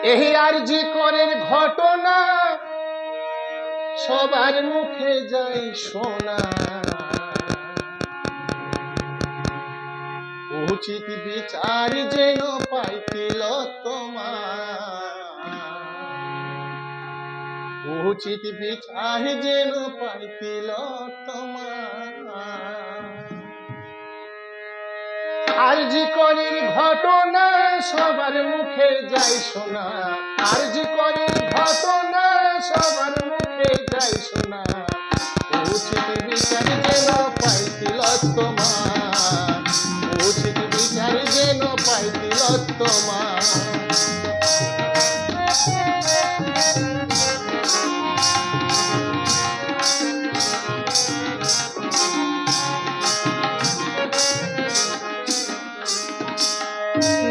এই আরজি করের ঘটনা সবার মুখে যায় শোনা, উচিত বিচার যেন পাইতিল তোমার, উচিত বিচার যেন পাইতিল তোমার। আরজি করের ঘটনা সবার মুখে যায় শোনা, আরজি করের ঘটনা সবার মুখে যায় শোনা, উচিত বিচার যেন পাইতিল তোমার, উচিত বিচার যেন পাইতিল তোমার।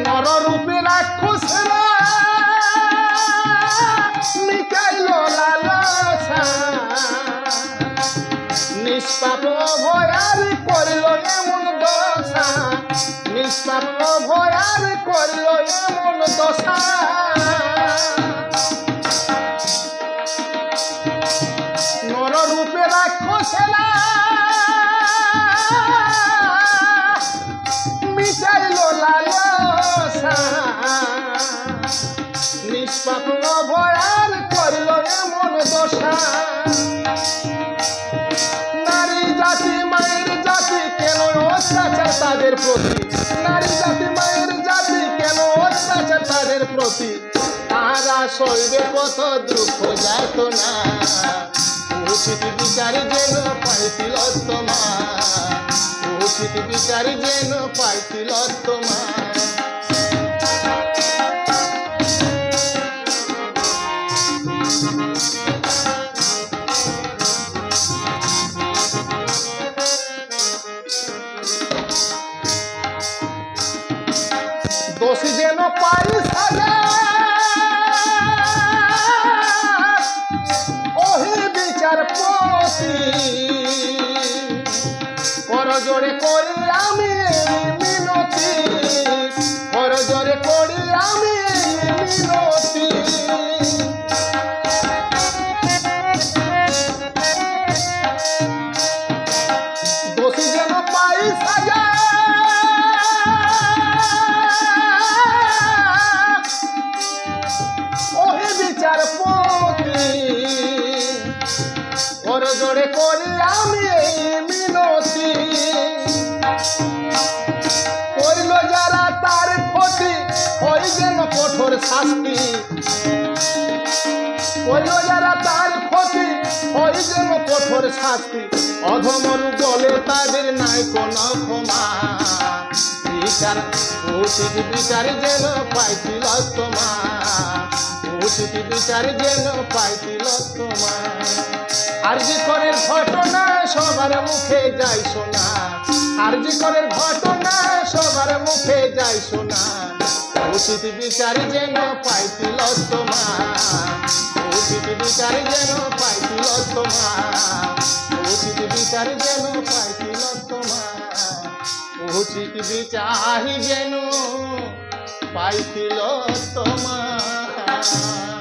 নররূপে রাক্ষসরা মিটাইল লালসা, নিষ্পাপ ভয়ার করিল এমন দশা, নিষ্পাপ ভয়ার করিল এমন দশা। নররূপে রাক্ষসেরা মিটাইল লালসা, নিষ্পাপ ভয়ার করিল এমন দশা। নারী জাতি মায়ের জাতি কেন অত্যাচার তাদের প্রতি, নারী জাতি মায়ের জাতি কেন অত্যাচার তাদের প্রতি, তারা সইবে কত দুঃখ যাত না, উচিত বিচার যেন পাইতিল তোমার, উচিত বিচার যেন পাইতিল তোমার। দোষী যেন পাই সাজা, ওহে বিচারপতি, করজোড়ে করি আমি মিনতি, করজোড়ে করি আমি মিনতি। দোষী যেন পাই সাজা, ওহে বিচারপতি, করজোড়ে করি আমি মিনতি। করিল যারা তার ক্ষতি ওই যেন কঠোর শাস্তি, করিল যারা তার ক্ষতি ওই যেন কঠোর শাস্তি। অধমর বলে তাদের নাই কোন ক্ষমা, বিচার উচিত বিচার যেন পাইতিল তোমার, উচিত বিচার যেন পাইতিল তোমার। আরজি করের ঘটনা সবার মুখে যায় শোনা, আরজি করের ঘটনা সবার মুখে যায় শোনা, উচিত বিচার যেন পাইতিল তোমার, উচিত বিচার যেন পাইতিল তোমার, উচিত বিচার যেন পাইতিল তোমার, উচিত বিচার যেন পাইতিল তোমার।